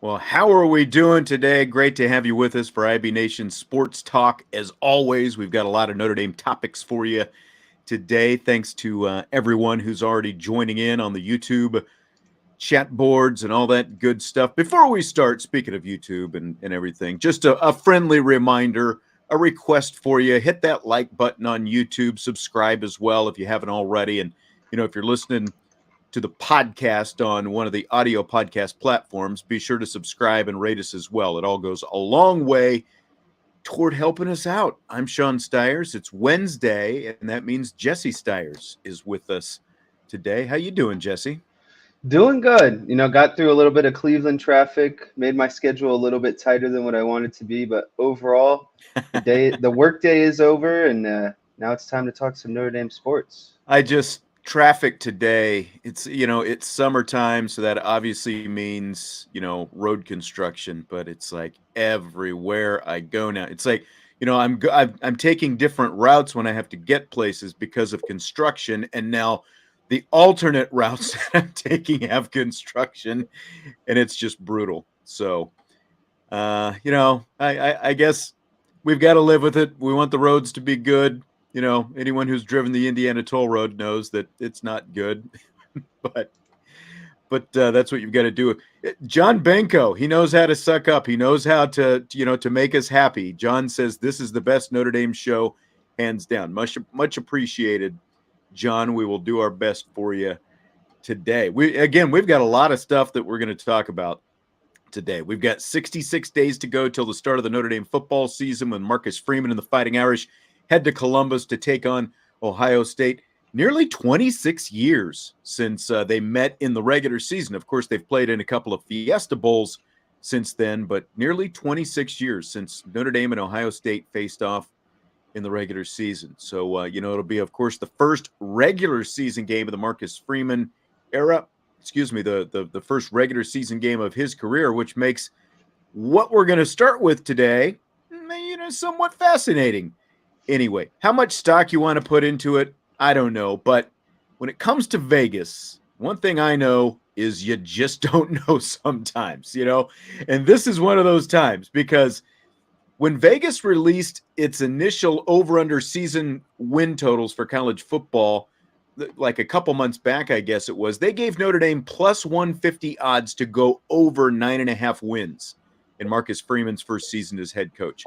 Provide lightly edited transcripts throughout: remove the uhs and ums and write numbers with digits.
Well, how are we doing today? Great to have you with us for IB Nation Sports Talk. As always, we've got a lot of Notre Dame topics for you today. Thanks to everyone who's already joining in on the YouTube chat boards and all that good stuff. Before we start, speaking of YouTube and everything, just a friendly reminder, a request for you. Hit that like button on YouTube. Subscribe as well if you haven't already. And, if you're listening to the podcast on one of the audio podcast platforms, be sure to subscribe and rate us as well. It all goes a long way toward helping us out. I'm Sean Stiers. It's Wednesday, and that means Jesse Stiers is with us today. How you doing, Jesse? Doing good. Got through a little bit of Cleveland traffic, made my schedule a little bit tighter than what I wanted to be, but overall, the work day is over, and now it's time to talk some Notre Dame sports. Traffic today, it's summertime, so that obviously means, road construction, but it's like everywhere I go now. It's like, I'm taking different routes when I have to get places because of construction, and now the alternate routes that I'm taking have construction, and it's just brutal. So, I guess we've got to live with it. We want the roads to be good. Anyone who's driven the Indiana Toll Road knows that it's not good, but that's what you've got to do. John Benko, he knows how to suck up. He knows how to make us happy. John says this is the best Notre Dame show, hands down. Much appreciated, John. We will do our best for you today. We've got a lot of stuff that we're going to talk about today. We've got 66 days to go till the start of the Notre Dame football season when Marcus Freeman and the Fighting Irish head to Columbus to take on Ohio State. Nearly 26 years since they met in the regular season. Of course, they've played in a couple of Fiesta Bowls since then, but nearly 26 years since Notre Dame and Ohio State faced off in the regular season. So, it'll be, of course, the first regular season game of the Marcus Freeman era. The first regular season game of his career, which makes what we're going to start with today, somewhat fascinating. Anyway, how much stock you want to put into it, I don't know. But when it comes to Vegas, one thing I know is you just don't know sometimes, And this is one of those times because when Vegas released its initial over-under season win totals for college football, like a couple months back, I guess it was, they gave Notre Dame plus 150 odds to go over 9.5 wins in Marcus Freeman's first season as head coach.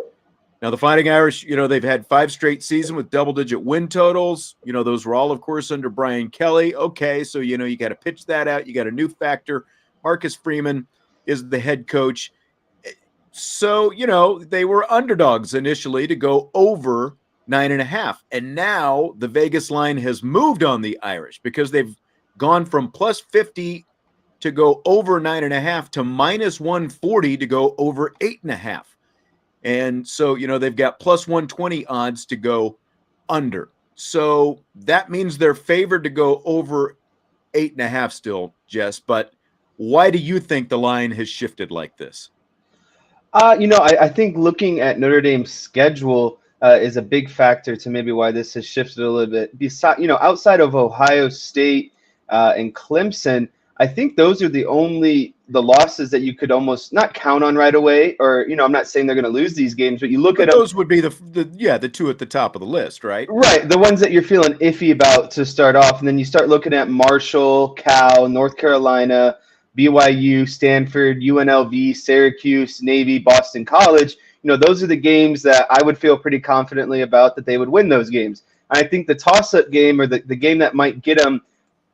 Now, the Fighting Irish, they've had 5 straight seasons with double-digit win totals. Those were all, of course, under Brian Kelly. Okay, so, you got to pitch that out. You got a new factor. Marcus Freeman is the head coach. So, they were underdogs initially to go over 9.5. And now the Vegas line has moved on the Irish because they've gone from plus 50 to go over 9.5 to minus 140 to go over 8.5. And so, they've got plus 120 odds to go under. So that means they're favored to go over 8.5 still, Jess. But why do you think the line has shifted like this? I think looking at Notre Dame's schedule is a big factor to maybe why this has shifted a little bit. Besides, outside of Ohio State and Clemson, I think those are the losses that you could almost not count on right away. Or, I'm not saying they're going to lose these games, but you look at those would be the two at the top of the list, right? Right, the ones that you're feeling iffy about to start off, and then you start looking at Marshall, Cal, North Carolina, BYU, Stanford, UNLV, Syracuse, Navy, Boston College. Those are the games that I would feel pretty confidently about that they would win those games. And I think the toss-up game or the game that might get them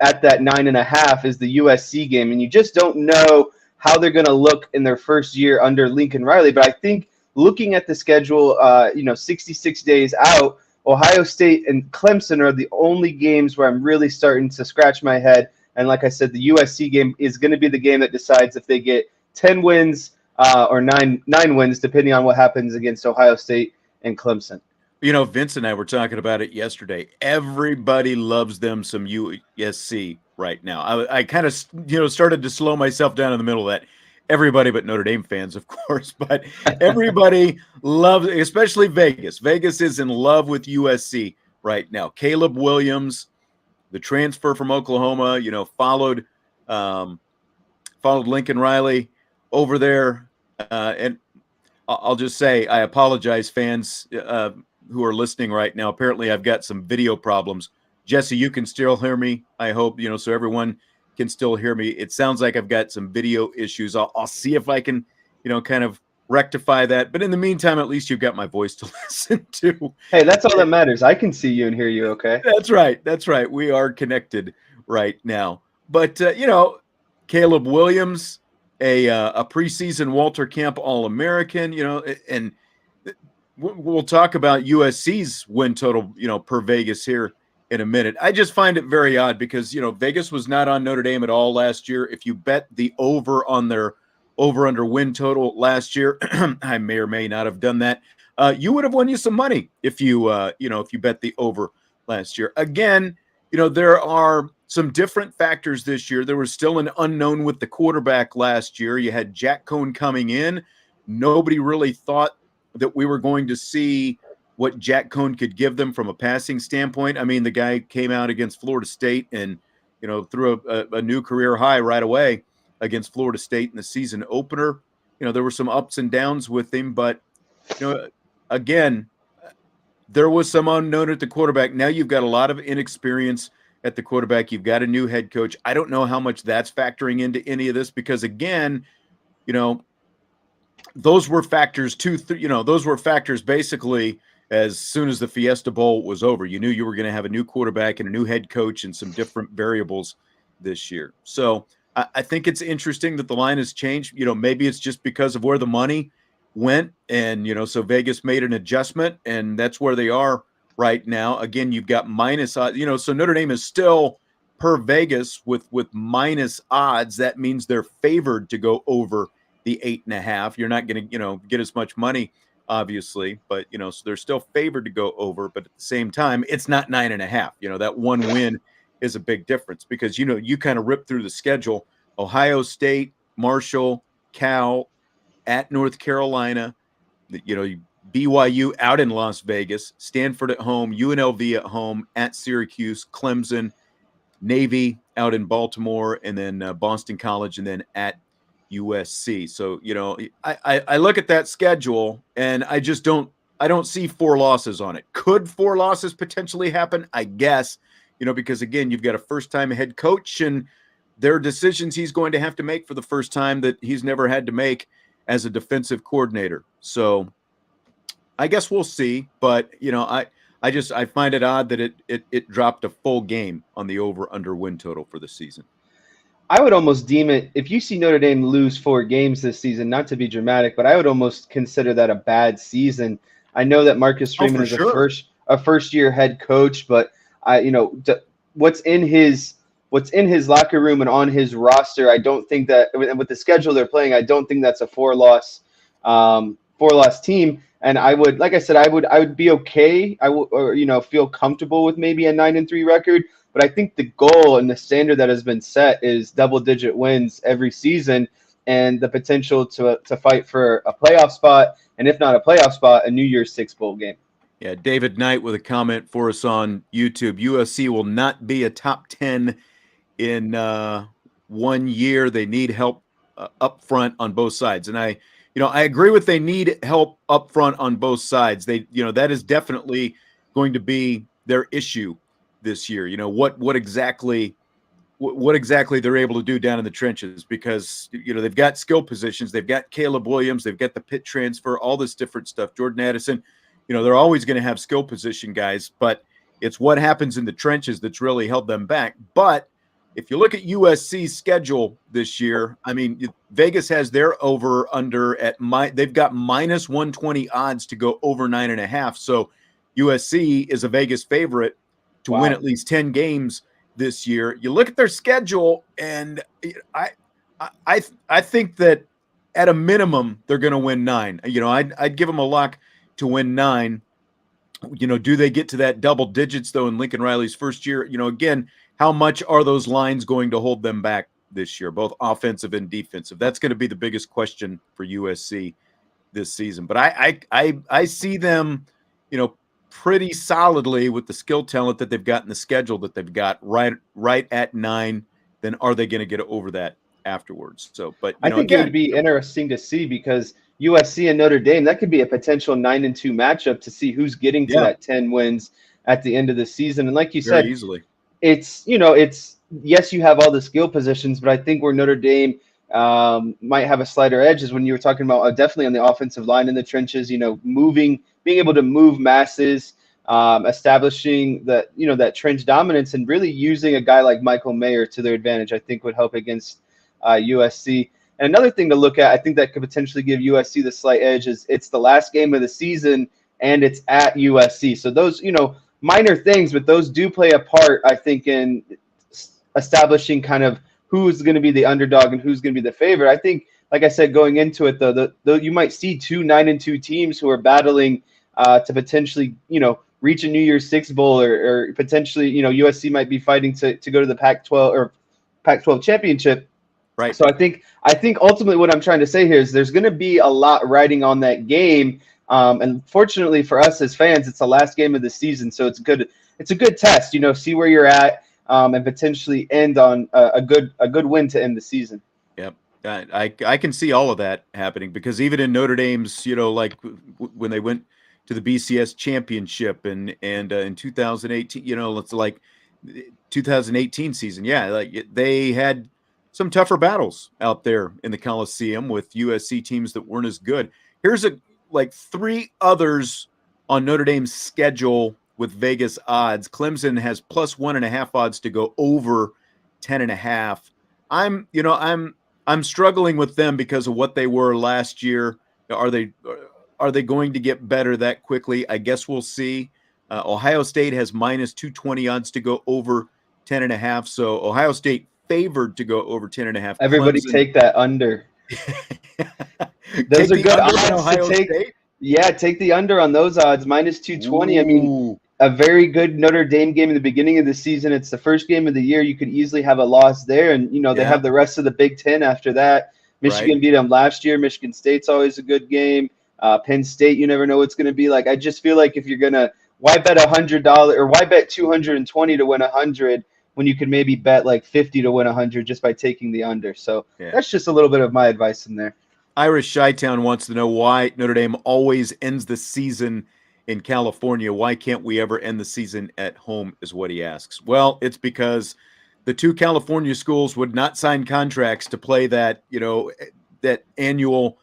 at that 9.5 is the USC game. And you just don't know how they're going to look in their first year under Lincoln Riley. But I think looking at the schedule, 66 days out, Ohio State and Clemson are the only games where I'm really starting to scratch my head. And like I said, the USC game is going to be the game that decides if they get 10 wins or nine wins, depending on what happens against Ohio State and Clemson. Vince and I were talking about it yesterday. Everybody loves them some USC right now. I kind of, started to slow myself down in the middle of that. Everybody but Notre Dame fans, of course, but everybody loves, especially Vegas. Vegas is in love with USC right now. Caleb Williams, the transfer from Oklahoma, followed Lincoln Riley over there. And I'll just say, I apologize, fans who are listening right now. Apparently, I've got some video problems. Jesse, you can still hear me, I hope, so everyone can still hear me. It sounds like I've got some video issues. I'll see if I can, kind of rectify that. But in the meantime, at least you've got my voice to listen to. Hey, that's all that matters. I can see you and hear you, okay? That's right. That's right. We are connected right now. But, Caleb Williams, a preseason Walter Camp All-American, and we'll talk about USC's win total, per Vegas here in a minute. I just find it very odd because, Vegas was not on Notre Dame at all last year. If you bet the over on their over-under win total last year, I may or may not have done that. You would have won you some money if you, if you bet the over last year. Again, there are some different factors this year. There was still an unknown with the quarterback last year. You had Jack Cohn coming in. Nobody really thought that we were going to see what Jack Cohn could give them from a passing standpoint. I mean, the guy came out against Florida State and, threw a new career high right away against Florida State in the season opener. There were some ups and downs with him, but, again, there was some unknown at the quarterback. Now you've got a lot of inexperience at the quarterback. You've got a new head coach. I don't know how much that's factoring into any of this because, again, those were factors too. Those were factors basically as soon as the Fiesta Bowl was over. You knew you were going to have a new quarterback and a new head coach and some different variables this year. So I think it's interesting that the line has changed. Maybe it's just because of where the money went and, so Vegas made an adjustment and that's where they are right now. Again, you've got minus odds, so Notre Dame is still per Vegas with minus odds. That means they're favored to go over the 8.5. You're not going to, get as much money, obviously, but, so they're still favored to go over, but at the same time, it's not 9.5. That one win is a big difference because, you kind of rip through the schedule. Ohio State, Marshall, Cal, at North Carolina, BYU out in Las Vegas, Stanford at home, UNLV at home, at Syracuse, Clemson, Navy out in Baltimore, and then Boston College, and then at USC. So, I look at that schedule and I don't see 4 losses on it. Could 4 losses potentially happen? I guess, because again, you've got a first-time head coach and there are decisions he's going to have to make for the first time that he's never had to make as a defensive coordinator. So I guess we'll see, but I find it odd that it dropped a full game on the over under win total for the season. I would almost deem it, if you see Notre Dame lose 4 games this season, not to be dramatic, but I would almost consider that a bad season. I know that Marcus Freeman is a first year head coach, but what's in his locker room and on his roster, I don't think that with the schedule they're playing, I don't think that's a 4-loss team. And I would, like I said, I would be okay. Feel comfortable with maybe a 9-3 record. But I think the goal and the standard that has been set is double-digit wins every season and the potential to fight for a playoff spot, and if not a playoff spot, a New Year's Six bowl game. Yeah, David Knight with a comment for us on YouTube. USC will not be a top 10 in 1 year. They need help up front on both sides. And I agree with they need help up front on both sides. That is definitely going to be their issue this year. What exactly they're able to do down in the trenches, because they've got skill positions, they've got Caleb Williams, they've got the Pitt transfer, all this different stuff. Jordan Addison, they're always going to have skill position guys, but it's what happens in the trenches that's really held them back. But if you look at USC's schedule this year, I mean, Vegas has their over under at they've got minus 120 odds to go over 9.5. So USC is a Vegas favorite to win at least 10 games this year. You look at their schedule, and I think that at a minimum, they're going to win 9. I'd give them a lock to win 9. Do they get to that double digits though in Lincoln Riley's first year? Again, how much are those lines going to hold them back this year, both offensive and defensive? That's going to be the biggest question for USC this season. But I see them, pretty solidly with the skill talent that they've got in the schedule that they've got right at 9. Then are they going to get over that afterwards? So, but I think it would be interesting to see, because USC and Notre Dame, that could be a potential 9-2 matchup to see who's getting to that 10 wins at the end of the season. And like you said, easily, it's yes, you have all the skill positions, but I think where Notre Dame might have a slighter edge is when you were talking about definitely on the offensive line in the trenches, being able to move masses, establishing that trench dominance, and really using a guy like Michael Mayer to their advantage, I think would help against USC. And another thing to look at, I think that could potentially give USC the slight edge, is it's the last game of the season and it's at USC. So those, minor things, but those do play a part, I think, in establishing kind of who's going to be the underdog and who's going to be the favorite. I think, like I said, going into it, though, you might see 2 9-2 teams who are battling to potentially, reach a New Year's Six bowl, or potentially, USC might be fighting to go to the Pac-12 or Pac-12 championship. Right. So I think ultimately what I'm trying to say here is there's going to be a lot riding on that game. And fortunately for us as fans, it's the last game of the season, so it's a good test. See where you're at, and potentially end on a good win to end the season. Yep. I can see all of that happening, because even in Notre Dame's, like when they went to the BCS championship and in 2018, it's like 2018 season. Yeah, like they had some tougher battles out there in the Coliseum with USC teams that weren't as good. Here's 3 others on Notre Dame's schedule with Vegas odds. Clemson has +1.5 odds to go over 10.5. I'm struggling with them because of what they were last year. Are they going to get better that quickly? I guess we'll see. Ohio State has -220 odds to go over 10.5. So Ohio State favored to go over 10.5. Everybody Clemson, take that under. Those are good odds to take. State? Yeah, take the under on those odds, -220. Ooh. I mean, a very good Notre Dame game in the beginning of the season. It's the first game of the year. You could easily have a loss there, and they have the rest of the Big Ten after that. Michigan beat them last year. Michigan State's always a good game. Penn State, you never know what's going to be like. I just feel like if you're gonna, why bet $100 or why bet 220 to win 100 when you could maybe bet like 50 to win 100 just by taking the under? So that's just a little bit of my advice in there. Irish Chi-Town wants to know why Notre Dame always ends the season in California. Why can't we ever end the season at home, is what he asks. Well, it's because the 2 California schools would not sign contracts to play that, that annual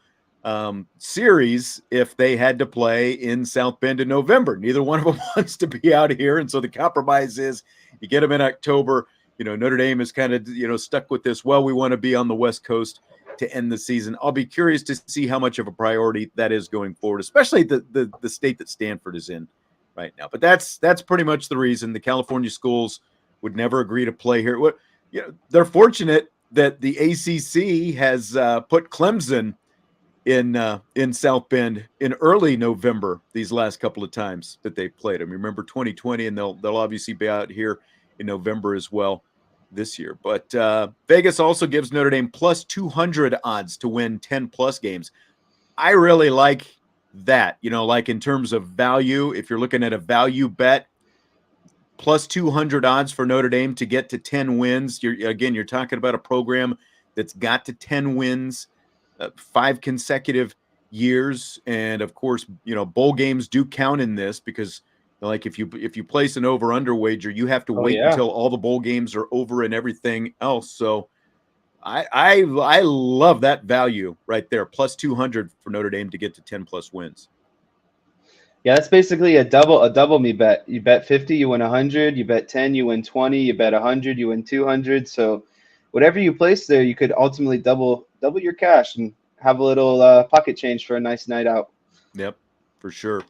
series if they had to play in South Bend in November. Neither one of them wants to be out here. And so the compromise is you get them in October. Notre Dame is kind of, stuck with this. Well, we want to be on the West Coast to end the season. I'll be curious to see how much of a priority that is going forward, especially the state that Stanford is in right now. But that's pretty much the reason. The California schools would never agree to play here. They're fortunate that the ACC has put Clemson in South Bend in early November these last couple of times that they played them. Remember 2020, and they'll obviously be out here in November as well this year. But Vegas also gives Notre Dame +200 odds to win 10+ games. I really like that, like in terms of value. If you're looking at a value bet, +200 odds for Notre Dame to get to 10 wins. You're talking about a program that's got to 10 wins, 5 consecutive years. And of course, bowl games do count in this, because like if you place an over-under wager, you have to wait until all the bowl games are over and everything else. So I love that value right there, +200 for Notre Dame to get to 10+ wins. Yeah, that's basically a double me bet. You bet 50, you win 100. You bet 10, you win 20. You bet 100, you win 200. So whatever you place there, you could ultimately double your cash and have a little pocket change for a nice night out. Yep, for sure.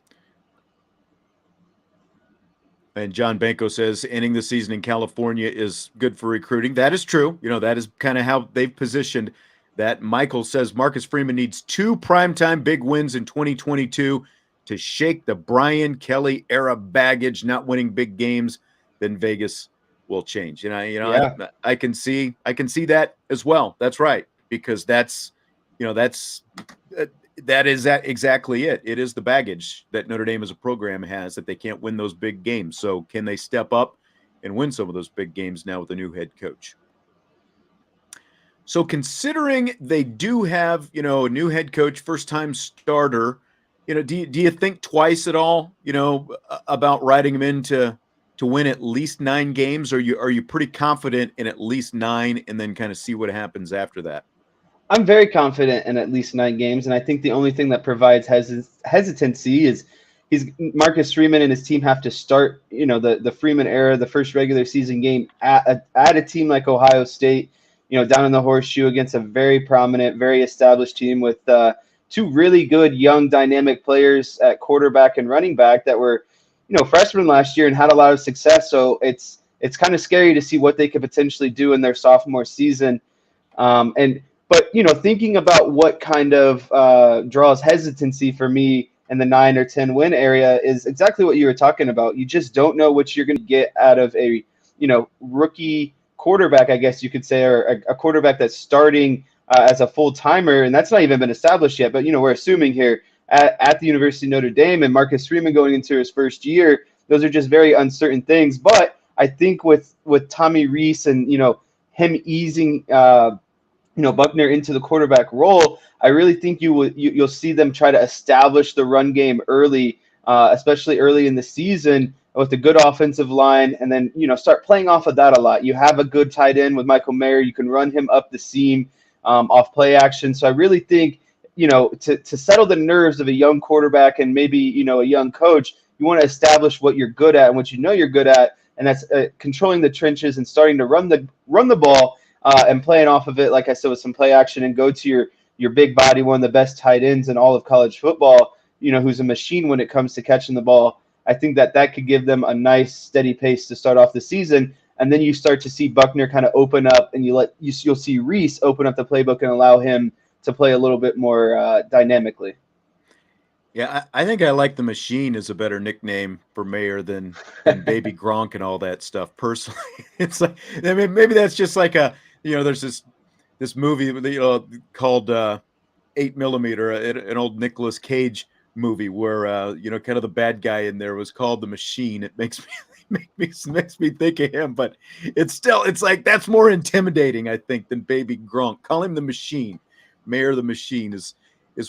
And John Banco says ending the season in California is good for recruiting. That is true. That is kind of how they've positioned that. Michael says Marcus Freeman needs 2 primetime big wins in 2022 to shake the Brian Kelly era baggage, not winning big games. Then Vegas will change. And I can see that as well. That's right, because that is exactly it. It is the baggage that Notre Dame as a program has, that they can't win those big games. So can they step up and win some of those big games now with a new head coach? So considering they do have, a new head coach, first time starter, do you think twice at all, about writing him in to win at least 9 games? Or are you pretty confident in at least 9 and then kind of see what happens after that? I'm very confident in at least 9 games, and I think the only thing that provides hesitancy is Marcus Freeman and his team have to start, the Freeman era, the first regular season game at a team like Ohio State, down in the Horseshoe against a very prominent, very established team with 2 really good young dynamic players at quarterback and running back that were, freshmen last year and had a lot of success. So it's kind of scary to see what they could potentially do in their sophomore season. But thinking about what kind of draws hesitancy for me in the 9 or 10 win area is exactly what you were talking about. You just don't know what you're going to get out of a rookie quarterback, I guess you could say, or a quarterback that's starting as a full timer, and that's not even been established yet. But we're assuming here at the University of Notre Dame and Marcus Freeman going into his first year, those are just very uncertain things. But I think with Tommy Rees and him easing Buckner into the quarterback role, I really think you'll see them try to establish the run game early, especially early in the season with a good offensive line, and then start playing off of that a lot. You have a good tight end with Michael Mayer. You can run him up the seam off play action. So I really think to settle the nerves of a young quarterback and maybe a young coach, you want to establish what you're good at and what you're good at, and that's controlling the trenches and starting to run the ball. And playing off of it, like I said, with some play action, and go to your big body, one of the best tight ends in all of college football, who's a machine when it comes to catching the ball. I think that could give them a nice steady pace to start off the season. And then you start to see Buckner kind of open up, and you'll see Rees open up the playbook and allow him to play a little bit more dynamically. Yeah, I think I like the machine as a better nickname for Mayer than Baby Gronk and all that stuff. Personally, it's like, I mean, maybe that's just like there's this movie called 8mm, an old Nicolas Cage movie where kind of the bad guy in there was called the Machine. It makes me think of him, but it's like that's more intimidating, I think, than Baby Gronk. Call him the Machine. Mayer the Machine is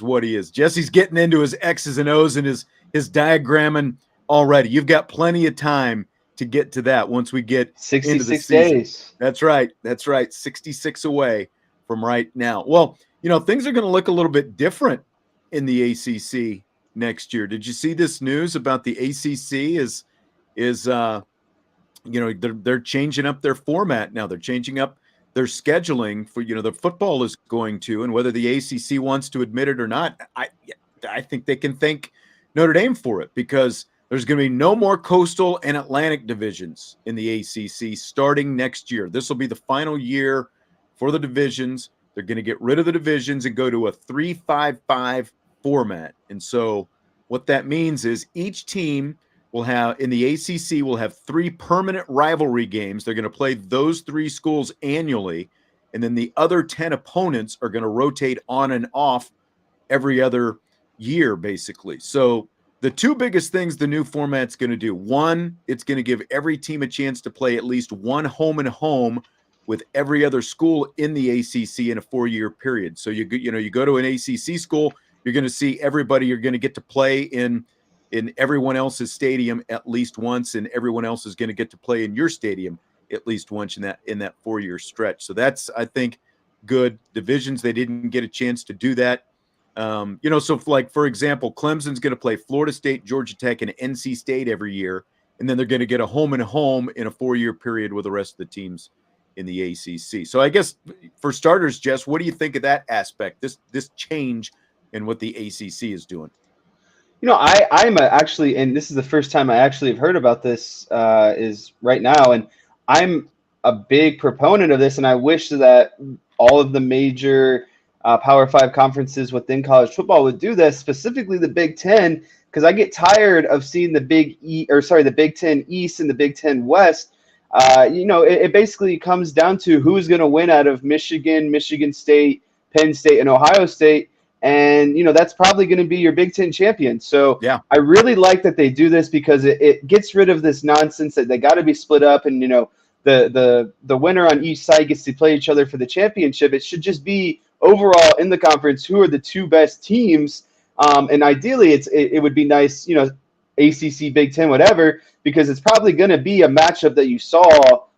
what he is. Jesse's getting into his X's and O's and his diagramming already. You've got plenty of time to get to that once we get 66 into the season. days. That's right. 66 away from right now. Well, things are going to look a little bit different in the ACC next year. Did you see this news about the ACC they're changing up their format now. They're changing up their scheduling for, the football is going to, and whether the ACC wants to admit it or not, I think they can thank Notre Dame for it, because there's going to be no more Coastal and Atlantic divisions in the ACC starting next year. This will be the final year for the divisions. They're going to get rid of the divisions and go to a 3-5-5 format. And so what that means is each team will have, in the ACC, will have 3 permanent rivalry games. They're going to play those 3 schools annually, and then the other 10 opponents are going to rotate on and off every other year, basically. So the 2 biggest things the new format's going to do: one, it's going to give every team a chance to play at least one home and home with every other school in the ACC in a 4-year period. So you go to an ACC school, you're going to see everybody. You're going to get to play in everyone else's stadium at least once, and everyone else is going to get to play in your stadium at least once in that 4-year stretch. So that's, I think, good. Divisions, they didn't get a chance to do that. So like, for example, Clemson's going to play Florida State, Georgia Tech, and NC State every year, and then they're going to get a home and home in a 4-year period with the rest of the teams in the ACC. So I guess for starters, Jess, what do you think of that aspect, this change in what the ACC is doing? I'm actually, and this is the first time I actually have heard about this, is right now, and I'm a big proponent of this, and I wish that all of the major Power Five conferences within college football would do this, specifically the Big Ten, because I get tired of seeing the the Big Ten East and the Big Ten West. It basically comes down to who's going to win out of Michigan, Michigan State, Penn State, and Ohio State. And, that's probably going to be your Big Ten champion. So Yeah. I really like that they do this because it gets rid of this nonsense that they got to be split up and, the winner on each side gets to play each other for the championship. It should just be overall in the conference who are the two best teams. And ideally, it would be nice, ACC, Big Ten, whatever, because it's probably going to be a matchup that you saw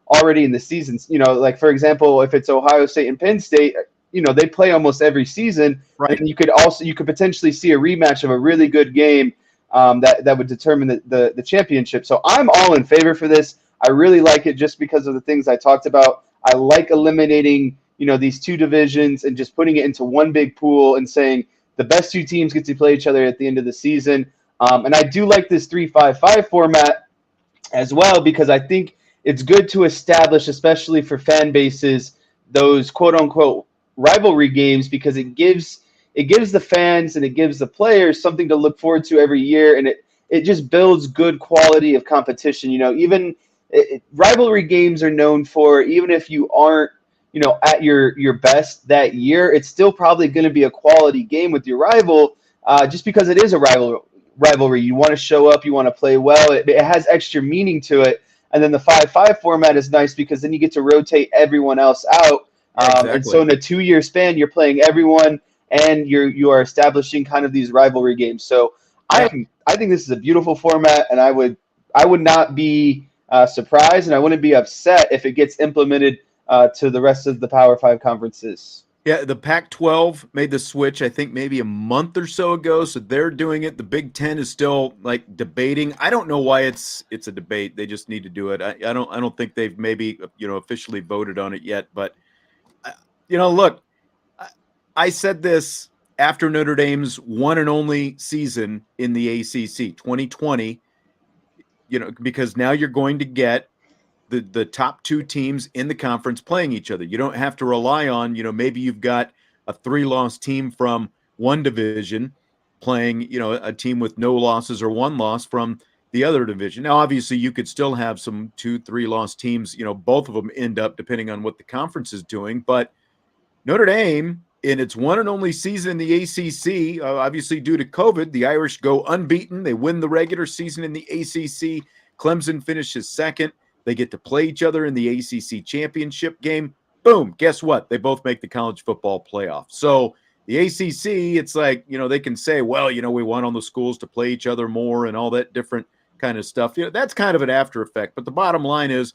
already in the seasons. Like, for example, if it's Ohio State and Penn State, they play almost every season. Right. And you could potentially see a rematch of a really good game that would determine the championship. So I'm all in favor for this. I really like it just because of the things I talked about. I like eliminating, these two divisions and just putting it into one big pool and saying the best two teams get to play each other at the end of the season. And I do like this 3-5-5 format as well because I think it's good to establish, especially for fan bases, those quote-unquote rivalry games because it gives the fans and it gives the players something to look forward to every year, and it just builds good quality of competition. Rivalry games are known for, even if you aren't at your best that year, it's still probably going to be a quality game with your rival just because it is a rivalry. You want to show up, you want to play well. It has extra meaning to it. And then the 5-5 format is nice because then you get to rotate everyone else out. Exactly. And so in a 2-year span, you're playing everyone and you are establishing kind of these rivalry games. So I think this is a beautiful format, and I would not be surprised and I wouldn't be upset if it gets implemented to the rest of the Power 5 conferences. Yeah, the Pac-12 made the switch, I think, maybe a month or so ago, so they're doing it. The Big Ten is still like debating. I don't know why it's a debate. They just need to do it. I don't think they've maybe officially voted on it yet. But look, I said this after Notre Dame's one and only season in the ACC, 2020. Because now you're going to get the top two teams in the conference playing each other. You don't have to rely on, maybe you've got a 3-loss team from one division playing, a team with no losses or 1 loss from the other division. Now, obviously, you could still have some 2-3-loss teams, both of them end up depending on what the conference is doing. But Notre Dame, in its one and only season in the ACC, obviously due to COVID, the Irish go unbeaten. They win the regular season in the ACC. Clemson finishes second. They get to play each other in the ACC championship game. Boom, guess what? They both make the college football playoff. So the ACC, it's like, they can say, well, we want all the schools to play each other more and all that different kind of stuff. That's kind of an after effect. But the bottom line is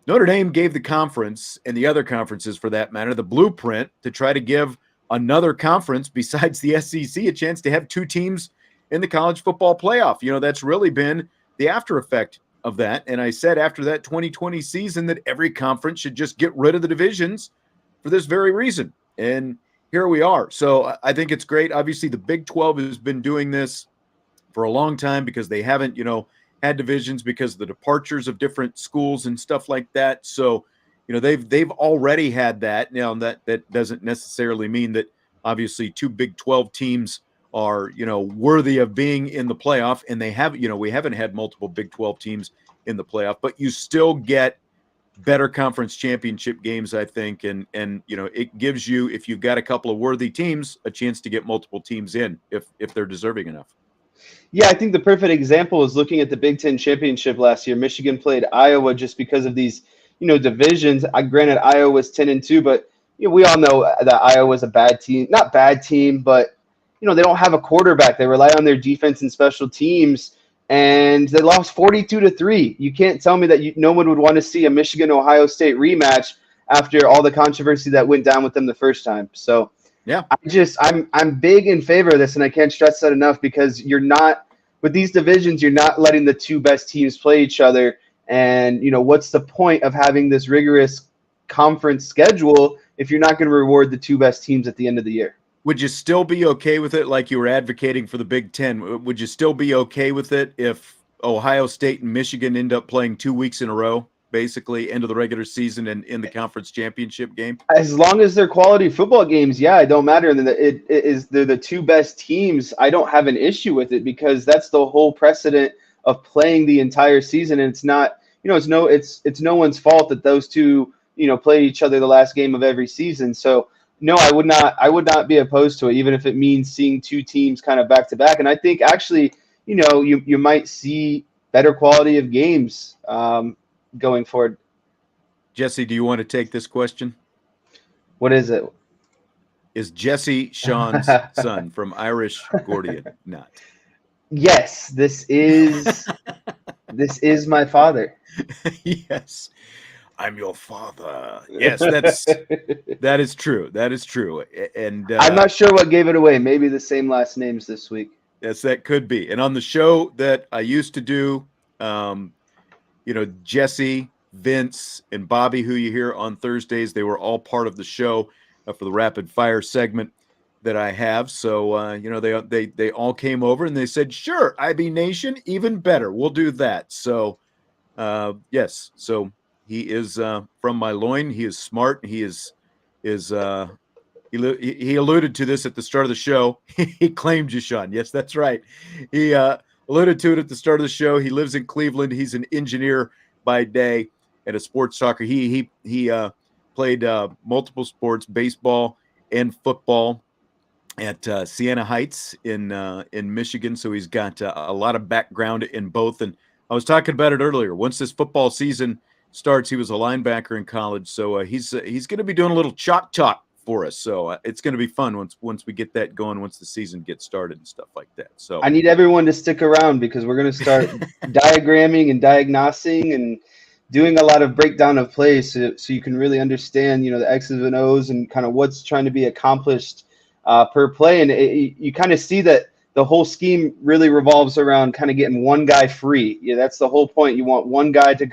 Notre Dame gave the conference, and the other conferences for that matter, the blueprint to try to give another conference besides the SEC a chance to have two teams in the college football playoff. That's really been the after effect of that. And I said after that 2020 season that every conference should just get rid of the divisions for this very reason. And here we are. So I think it's great. Obviously, the Big 12 has been doing this for a long time because they haven't, had divisions because of the departures of different schools and stuff like that. So, they've already had that. Now, that doesn't necessarily mean that obviously two Big 12 teams are, worthy of being in the playoff. And they have, we haven't had multiple Big 12 teams in the playoff, but you still get better conference championship games, I think. And it gives you, if you've got a couple of worthy teams, a chance to get multiple teams in if they're deserving enough. Yeah, I think the perfect example is looking at the Big Ten championship last year. Michigan played Iowa just because of these, divisions. Granted, Iowa was 10-2, but we all know that Iowa is a bad team. Not bad team, but they don't have a quarterback. They rely on their defense and special teams, and they lost 42-3. You can't tell me that no one would want to see a Michigan-Ohio State rematch after all the controversy that went down with them the first time. So. Yeah, I'm big in favor of this, and I can't stress that enough because you're not with these divisions. You're not letting the two best teams play each other, and what's the point of having this rigorous conference schedule if you're not going to reward the two best teams at the end of the year? Would you still be okay with it, like you were advocating for the Big Ten? Would you still be okay with it if Ohio State and Michigan end up playing 2 weeks in a row? basically end of the regular season and in the conference championship game? As long as they're quality football games, yeah, it don't matter. And they're the two best teams. I don't have an issue with it because that's the whole precedent of playing the entire season. And it's not, it's no one's fault that those two, play each other the last game of every season. So no, I would not be opposed to it, even if it means seeing two teams kind of back to back. And I think actually, you might see better quality of games going forward. Jesse, do you want to take this question? What is it? Is Jesse Sean's son from Irish Gordian not? Yes, this is my father. Yes. I'm your father. Yes, that is true. That is true. And I'm not sure what gave it away. Maybe the same last names this week. Yes, that could be. And on the show that I used to do, Jesse, Vince, and Bobby, who you hear on Thursdays, they were all part of the show for the rapid fire segment that I have. So, they all came over and they said, sure, IB Nation, even better. We'll do that. So, yes. So he is from my loin. He is smart. He he alluded to this at the start of the show. He claimed you, Sean. Yes, that's right. He alluded to it at the start of the show. He lives in Cleveland. He's an engineer by day and a sports talker. He played multiple sports, baseball and football at Siena Heights in Michigan. So he's got a lot of background in both. And I was talking about it earlier. Once this football season starts, he was a linebacker in college. So he's going to be doing a little chalk talk for us. So it's going to be fun once we get that going, once the season gets started and stuff like that. So I need everyone to stick around because we're going to start diagramming and diagnosing and doing a lot of breakdown of plays so you can really understand, the X's and O's and kind of what's trying to be accomplished per play. And you kind of see that the whole scheme really revolves around kind of getting one guy free. Yeah, that's the whole point. You want one guy to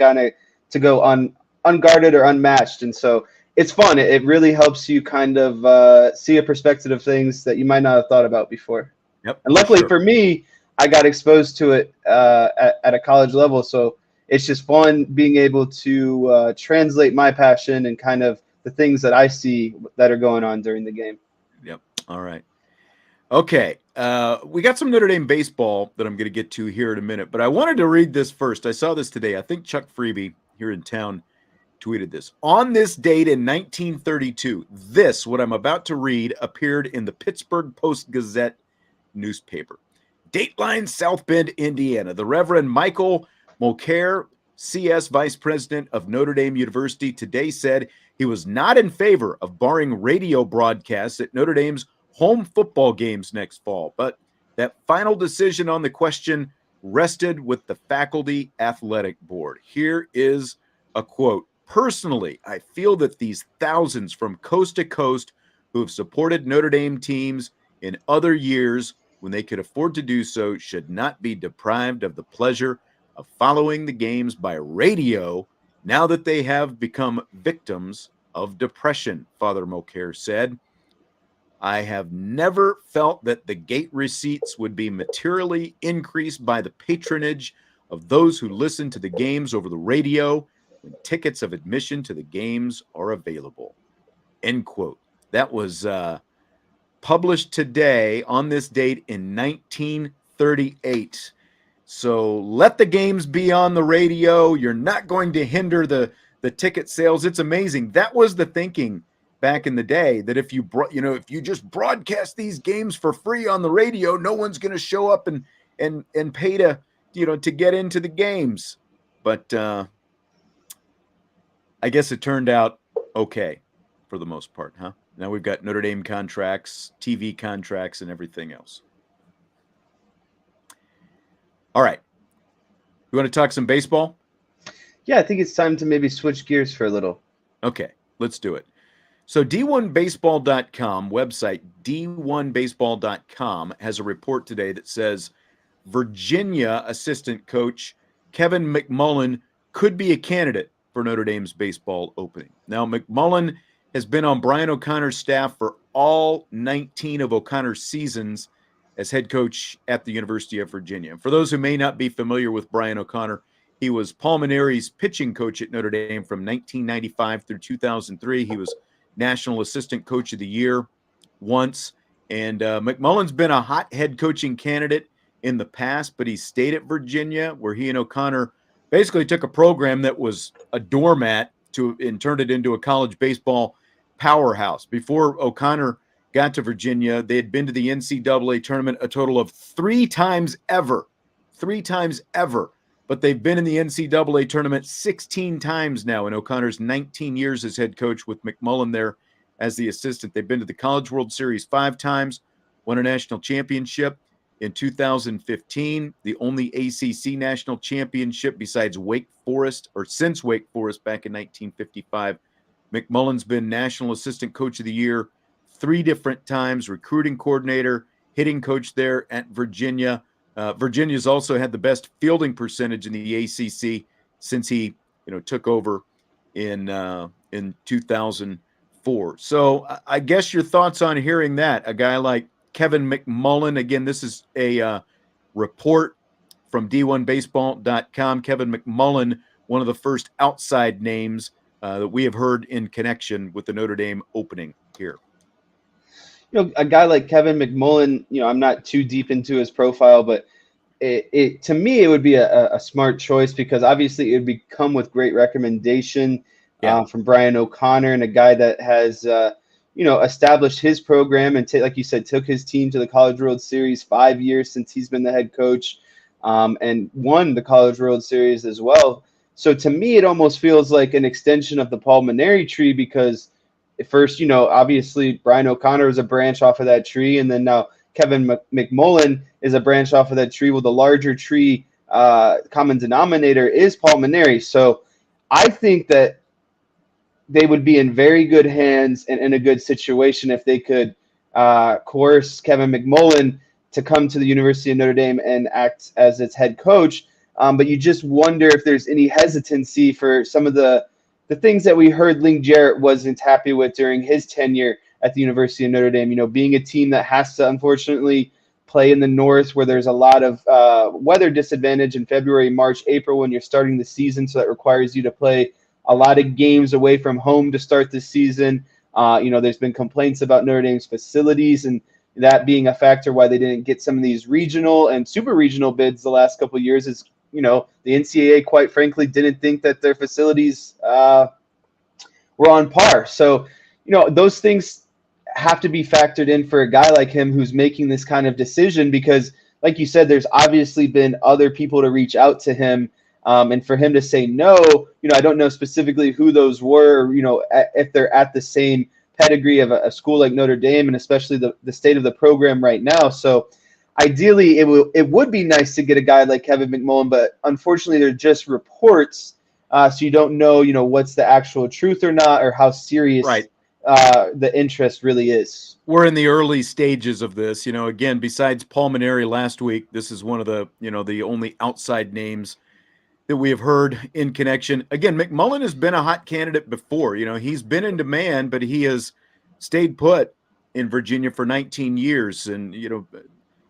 go unguarded or unmatched. And so it's fun. It really helps you kind of see a perspective of things that you might not have thought about before. Yep. And luckily for me, I got exposed to it at a college level. So it's just fun being able to translate my passion and kind of the things that I see that are going on during the game. Yep. All right. Okay. We got some Notre Dame baseball that I'm going to get to here in a minute, but I wanted to read this first. I saw this today. I think Chuck Freeman here in town tweeted this. On this date in 1932, what I'm about to read, appeared in the Pittsburgh Post-Gazette newspaper. Dateline, South Bend, Indiana. The Reverend Michael Mulcair, CS Vice President of Notre Dame University, today said he was not in favor of barring radio broadcasts at Notre Dame's home football games next fall, but that final decision on the question rested with the faculty athletic board. Here is a quote. Personally, I feel that these thousands from coast to coast who have supported Notre Dame teams in other years when they could afford to do so should not be deprived of the pleasure of following the games by radio now that they have become victims of depression, Father Mulcair said. I have never felt that the gate receipts would be materially increased by the patronage of those who listen to the games over the radio when tickets of admission to the games are available. End quote. That was published today on this date in 1938. So let the games be on the radio. You're not going to hinder the ticket sales. It's amazing. That was the thinking back in the day, that if you just broadcast these games for free on the radio, no one's going to show up and pay to get into the games. But I guess it turned out okay for the most part, huh? Now we've got Notre Dame contracts, TV contracts, and everything else. All right. You want to talk some baseball? Yeah, I think it's time to maybe switch gears for a little. Okay, let's do it. So D1Baseball.com, website D1Baseball.com, has a report today that says Virginia assistant coach Kevin McMullen could be a candidate for Notre Dame's baseball opening. Now, McMullen has been on Brian O'Connor's staff for all 19 of O'Connor's seasons as head coach at the University of Virginia. And for those who may not be familiar with Brian O'Connor, He was Paul Maneri's pitching coach at Notre Dame from 1995 through 2003. He was National Assistant Coach of the Year once. And McMullen's been a hot head coaching candidate in the past, but he stayed at Virginia, where he and O'Connor basically took a program that was a doormat and turned it into a college baseball powerhouse. Before O'Connor got to Virginia, they had been to the NCAA tournament a total of 3 times ever. 3 times ever. But they've been in the NCAA tournament 16 times now in O'Connor's 19 years as head coach, with McMullen there as the assistant. They've been to the College World Series 5 times, won a national championship in 2015, the only ACC national championship besides Wake Forest, or since Wake Forest back in 1955. McMullen's been National Assistant Coach of the Year 3 different times, recruiting coordinator, hitting coach there at Virginia. Virginia's also had the best fielding percentage in the ACC since he, took over in 2004. So I guess your thoughts on hearing that, a guy like Kevin McMullen. Again, this is a report from D1Baseball.com. Kevin McMullen, one of the first outside names that we have heard in connection with the Notre Dame opening here. A guy like Kevin McMullen, I'm not too deep into his profile, but it to me, it would be a smart choice, because obviously it would come with great recommendation from Brian O'Connor, and a guy that has, established his program and, like you said, took his team to the College World Series 5 years since he's been the head coach, and won the College World Series as well. So to me, it almost feels like an extension of the Paul Maneri tree, because at first, obviously Brian O'Connor was a branch off of that tree, and then now Kevin McMullen is a branch off of that tree. Well, the larger tree common denominator is Paul Maneri. So I think that they would be in very good hands and in a good situation if they could coerce Kevin McMullen to come to the University of Notre Dame and act as its head coach. But you just wonder if there's any hesitancy for some of the things that we heard Link Jarrett wasn't happy with during his tenure at the University of Notre Dame, being a team that has to unfortunately play in the north, where there's a lot of weather disadvantage in February, March, April when you're starting the season. So that requires you to play a lot of games away from home to start the season. There's been complaints about Notre Dame's facilities, and that being a factor why they didn't get some of these regional and super regional bids the last couple of years is, the NCAA, quite frankly, didn't think that their facilities were on par. So, those things have to be factored in for a guy like him who's making this kind of decision, because, like you said, there's obviously been other people to reach out to him. And for him to say no, I don't know specifically who those were, if they're at the same pedigree of a school like Notre Dame, and especially the state of the program right now. So ideally, it would be nice to get a guy like Kevin McMullen, but unfortunately, they're just reports, so you don't know, what's the actual truth or not, or how serious the interest really is. We're in the early stages of this. Again, besides Paul Maneri last week, this is one of the the only outside names that we have heard in connection. Again, McMullen has been a hot candidate before. He's been in demand, but he has stayed put in Virginia for 19 years, and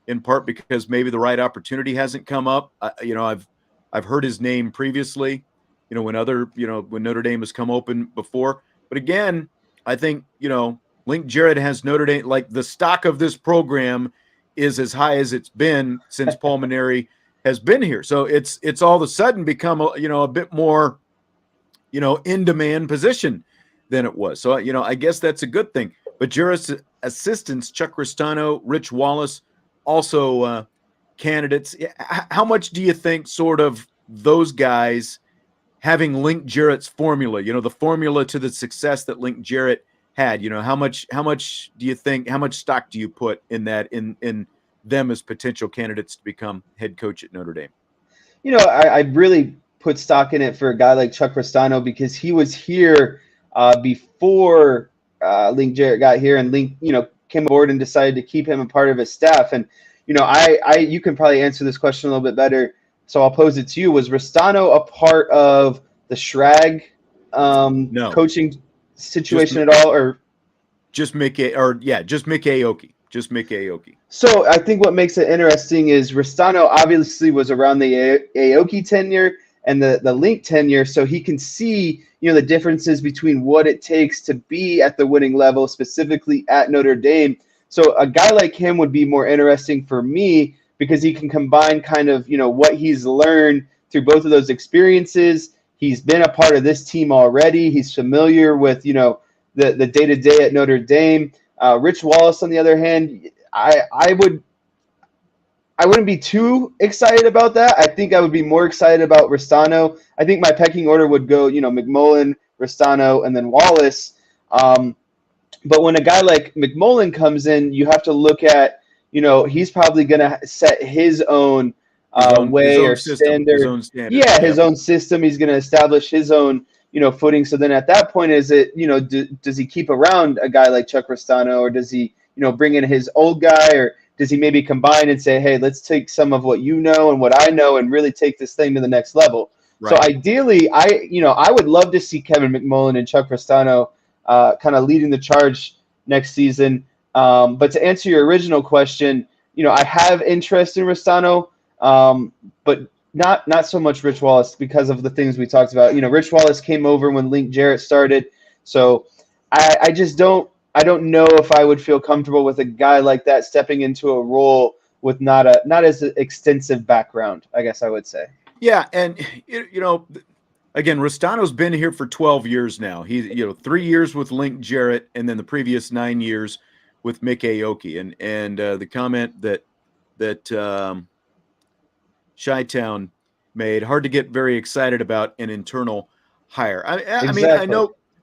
in part because maybe the right opportunity hasn't come up. I've heard his name previously, when Notre Dame has come open before. But again, I think, Link Jarrett has Notre Dame, like the stock of this program is as high as it's been since Paul Maneri has been here. So it's all of a sudden become a bit more, in demand position than it was. So, I guess that's a good thing. But Jarrett's assistants, Chuck Ristano, Rich Wallace, also candidates. How much do you think sort of those guys having Link Jarrett's formula, the formula to the success that Link Jarrett had, how much do you think, how much stock do you put in that, in them as potential candidates to become head coach at Notre Dame? I really put stock in it for a guy like Chuck Ristano, because he was here before Link Jarrett got here, and Link, came aboard and decided to keep him a part of his staff. And, you can probably answer this question a little bit better, so I'll pose it to you. Was Ristano a part of the Schrag No. coaching situation at all, or just Mick Aoki? Just Mick Aoki. So I think what makes it interesting is Ristano obviously was around the Aoki tenure, and the Link tenure, so he can see, the differences between what it takes to be at the winning level, specifically at Notre Dame. So a guy like him would be more interesting for me because he can combine kind of, what he's learned through both of those experiences. He's been a part of this team already. He's familiar with, the day-to-day at Notre Dame. Rich Wallace, on the other hand, I wouldn't be too excited about that. I think I would be more excited about Ristano. I think my pecking order would go, McMullen, Ristano, and then Wallace. But when a guy like McMullen comes in, you have to look at, he's probably going to set his own way or standard. His own system. He's going to establish his own, footing. So then at that point, is it, does he keep around a guy like Chuck Ristano, or does he, bring in his old guy, or does he maybe combine and say, hey, let's take some of what you know and what I know and really take this thing to the next level? Right. So ideally, I would love to see Kevin McMullen and Chuck Ristano kind of leading the charge next season. But to answer your original question, I have interest in Ristano, but not so much Rich Wallace because of the things we talked about. Rich Wallace came over when Link Jarrett started. So I just don't know if I would feel comfortable with a guy like that stepping into a role with not as extensive background, I guess I would say. Yeah, and again, Ristano's been here for 12 years now. He 3 years with Link Jarrett, and then the previous 9 years with Mick Aoki. And the comment that Chi-Town made, hard to get very excited about an internal hire. I mean,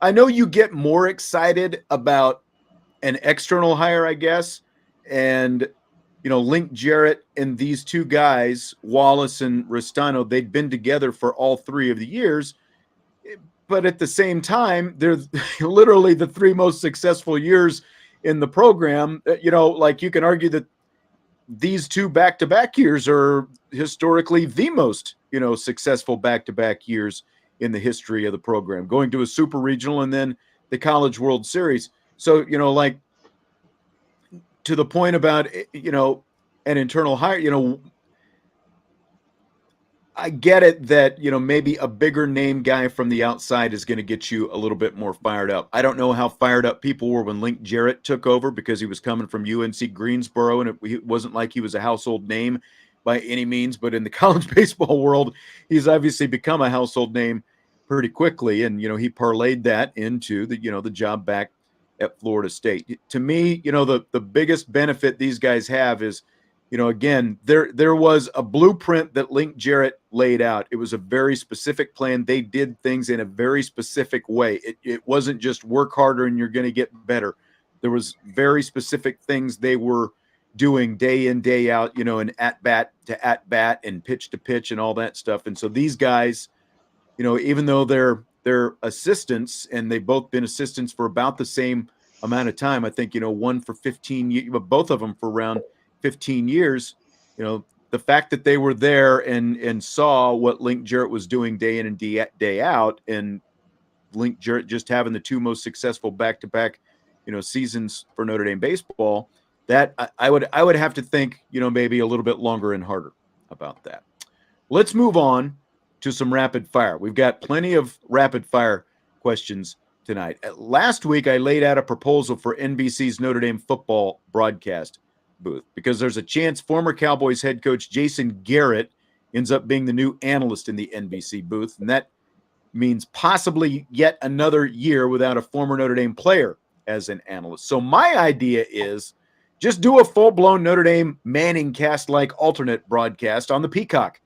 I know you get more excited about an external hire, I guess. And, Link Jarrett and these two guys, Wallace and Ristano, they'd been together for all 3 of the years. But at the same time, they're literally the 3 most successful years in the program. Like you can argue that these 2 back-to-back years are historically the most, successful back-to-back years in the history of the program, going to a super regional and then the College World Series. So, like to the point about, an internal hire, I get it that, maybe a bigger name guy from the outside is going to get you a little bit more fired up. I don't know how fired up people were when Link Jarrett took over because he was coming from UNC Greensboro, and it wasn't like he was a household name by any means, but in the college baseball world, he's obviously become a household name pretty quickly. And, he parlayed that into the job back at Florida State. To me, the biggest benefit these guys have is, again, there was a blueprint that Link Jarrett laid out. It was a very specific plan. They did things in a very specific way. It wasn't just work harder and you're going to get better. There was very specific things they were doing day in, day out, and at bat to at bat and pitch to pitch and all that stuff. And so these guys, even though they're assistants and they've both been assistants for about the same amount of time, I think, one for 15 years, but both of them for around 15 years, the fact that they were there and saw what Link Jarrett was doing day in and day out, and Link Jarrett just having the 2 most successful back-to-back, seasons for Notre Dame baseball, that I would have to think, maybe a little bit longer and harder about that. Let's move on to some rapid fire. We've got plenty of rapid fire questions tonight. Last week, I laid out a proposal for NBC's Notre Dame football broadcast booth because there's a chance former Cowboys head coach Jason Garrett ends up being the new analyst in the NBC booth. And that means possibly yet another year without a former Notre Dame player as an analyst. So my idea is just do a full-blown Notre Dame Manning cast-like alternate broadcast on the Peacock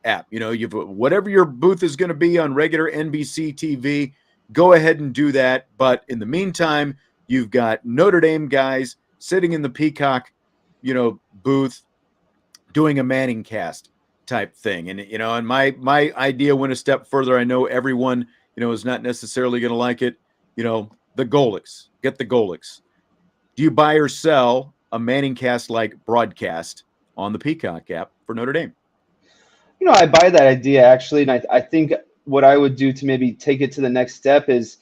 app. You've whatever your booth is going to be on regular NBC TV, go ahead and do that. But in the meantime, you've got Notre Dame guys sitting in the Peacock, booth doing a Manning cast type thing. And, and my idea went a step further. I know everyone, is not necessarily going to like it. The Golics, get the Golics. Do you buy or sell a Manning cast-like broadcast on the Peacock app for Notre Dame? I buy that idea, actually. And I think what I would do to maybe take it to the next step is,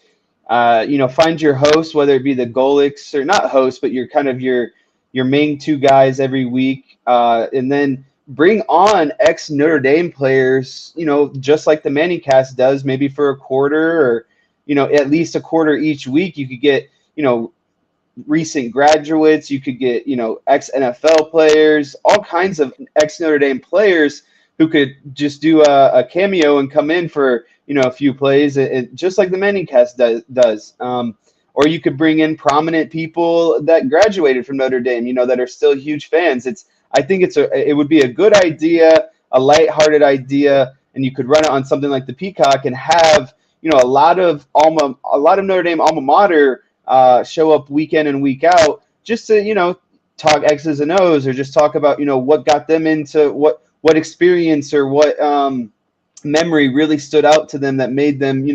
find your host, whether it be the Golics or not host, but you're kind of your main 2 guys every week. And then, bring on ex Notre Dame players, just like the Manning cast does, maybe for a quarter or, at least a quarter each week. You could get, recent graduates, you could get, ex NFL players, all kinds of ex Notre Dame players who could just do a cameo and come in for, a few plays, just like the Manning cast does. Or you could bring in prominent people that graduated from Notre Dame, that are still huge fans. I think it would be a good idea, a lighthearted idea, and you could run it on something like the Peacock and have, a lot of Notre Dame alma mater show up week in and week out just to, talk X's and O's, or just talk about, what got them into what experience or what memory really stood out to them that made them,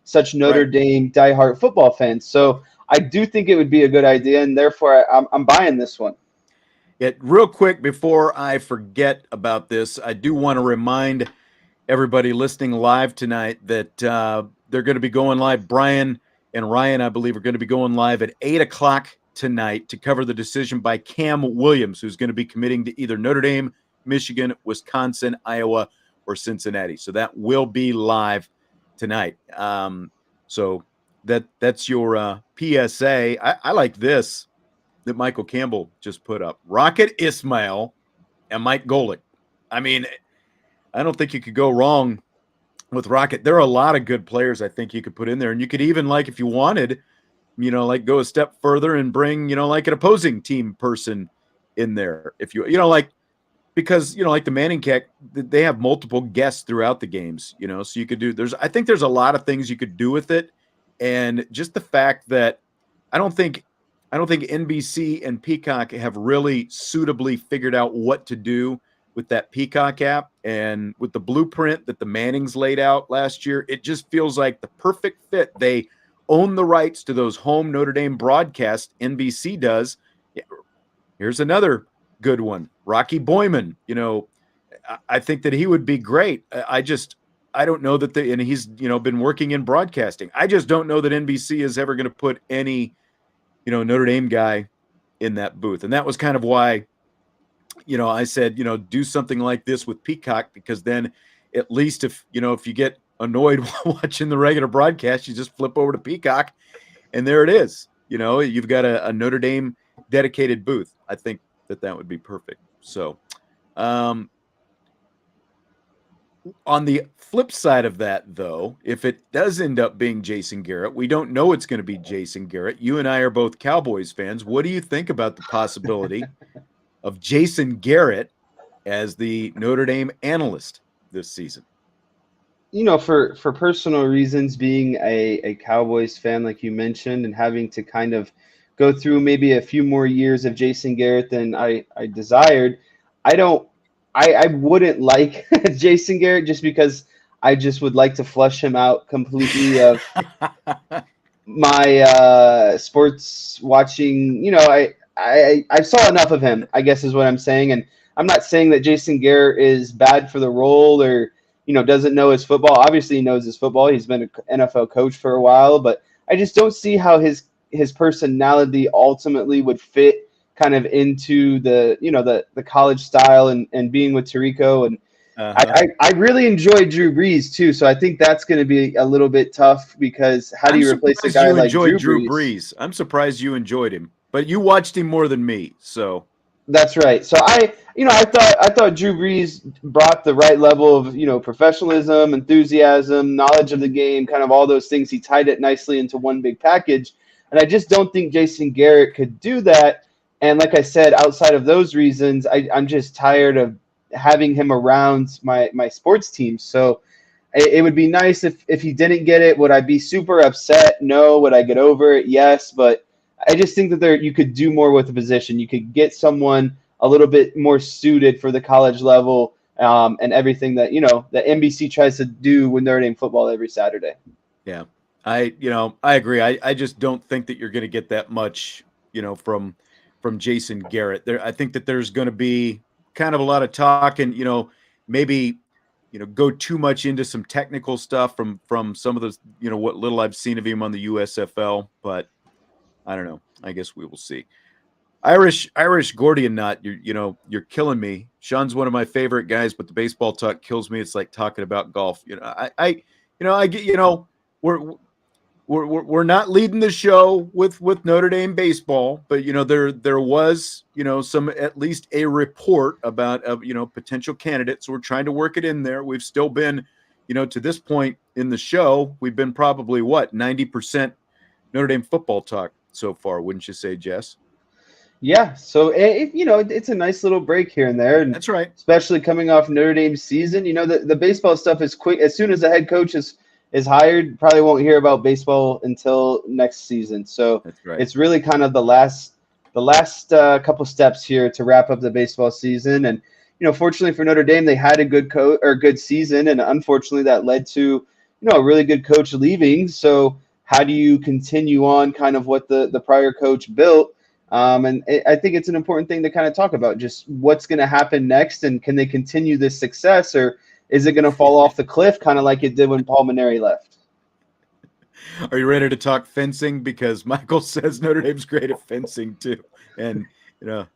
such Notre Dame diehard football fans. So I do think it would be a good idea, and therefore I'm buying this one. Real quick before I forget about this, I do want to remind everybody listening live tonight that they're going to be going live. Brian and Ryan, I believe, are going to be going live at 8 o'clock tonight to cover the decision by Cam Williams, who's going to be committing to either Notre Dame, Michigan, Wisconsin, Iowa, or Cincinnati. So that will be live tonight. So that's your PSA. I like this that Michael Campbell just put up. Rocket Ismail and Mike Golick. I mean, I don't think you could go wrong with Rocket. There are a lot of good players I think you could put in there. And you could even, like, if you wanted, go a step further and bring, like an opposing team person in there. If you, because, like the Manning Cat, they have multiple guests throughout the games, so you could do, I think there's a lot of things you could do with it. And just the fact that I don't think NBC and Peacock have really suitably figured out what to do with that Peacock app, and with the blueprint that the Mannings laid out last year, it just feels like the perfect fit. They own the rights to those home Notre Dame broadcasts. NBC does. Here's another good one. Rocky Boyman. I think that he would be great. I don't know that and he's, been working in broadcasting. I just don't know that NBC is ever going to put any, Notre Dame guy in that booth. And that was kind of why, I said, do something like this with Peacock, because then at least if you get annoyed watching the regular broadcast, you just flip over to Peacock and there it is. You've got a Notre Dame dedicated booth. I think that would be perfect. So, on the flip side of that, though, if it does end up being Jason Garrett, we don't know it's going to be Jason Garrett. You and I are both Cowboys fans. What do you think about the possibility of Jason Garrett as the Notre Dame analyst this season? For personal reasons, being a Cowboys fan, like you mentioned, and having to kind of go through maybe a few more years of Jason Garrett than I desired, I wouldn't like Jason Garrett, just because I just would like to flush him out completely of my sports watching. I saw enough of him, I guess is what I'm saying. And I'm not saying that Jason Garrett is bad for the role, or, doesn't know his football. Obviously he knows his football. He's been an NFL coach for a while, but I just don't see how his personality ultimately would fit kind of into the college style and being with Tirico. And I really enjoyed Drew Brees too. So I think that's going to be a little bit tough, because how do you replace a guy like Drew Brees? I'm surprised you enjoyed him, but you watched him more than me. So that's right. So I thought Drew Brees brought the right level of, professionalism, enthusiasm, knowledge of the game, kind of all those things. He tied it nicely into one big package. And I just don't think Jason Garrett could do that. And like I said, outside of those reasons, I'm just tired of having him around my sports team. So it would be nice if he didn't get it. Would I be super upset? No. Would I get over it? Yes. But I just think that you could do more with the position. You could get someone a little bit more suited for the college level, and everything that, that NBC tries to do with Notre Dame football every Saturday. Yeah. I agree. I just don't think that you're going to get that much, from Jason Garrett. I think that there's going to be kind of a lot of talk, and, maybe, go too much into some technical stuff from some of the, what little I've seen of him on the USFL, but I don't know. I guess we will see. Irish Gordian knot. You're killing me. Sean's one of my favorite guys, but the baseball talk kills me. It's like talking about golf. I get. We're we're not leading the show with Notre Dame baseball, but there was some, at least a report about potential candidates. So we're trying to work it in there. We've still been, to this point in the show, we've been probably 90% Notre Dame football talk so far, wouldn't you say, Jess? Yeah, so it's a nice little break here and there, and That's right. especially coming off Notre Dame's season. The baseball stuff is quick. As soon as the head coach is hired, probably won't hear about baseball until next season. So That's right. It's really kind of the last couple steps here to wrap up the baseball season. And fortunately for Notre Dame, they had a good season, and unfortunately that led to a really good coach leaving. So how do you continue on kind of what the prior coach built? I think it's an important thing to kind of talk about, just what's going to happen next, and can they continue this success, or is it going to fall off the cliff, kind of like it did when Paul Maneri left? Are you ready to talk fencing? Because Michael says Notre Dame's great at fencing too, and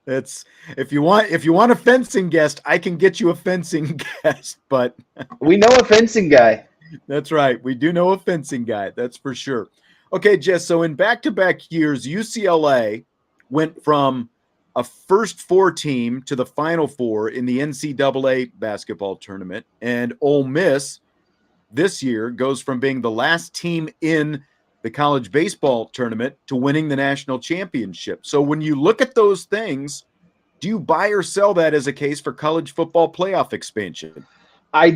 that's if you want a fencing guest, I can get you a fencing guest. But we know a fencing guy. That's right, we do know a fencing guy. That's for sure. Okay, Jess. So in back-to-back years, UCLA went from a first four team to the Final Four in the NCAA basketball tournament. And Ole Miss this year goes from being the last team in the college baseball tournament to winning the national championship. So when you look at those things, do you buy or sell that as a case for college football playoff expansion? I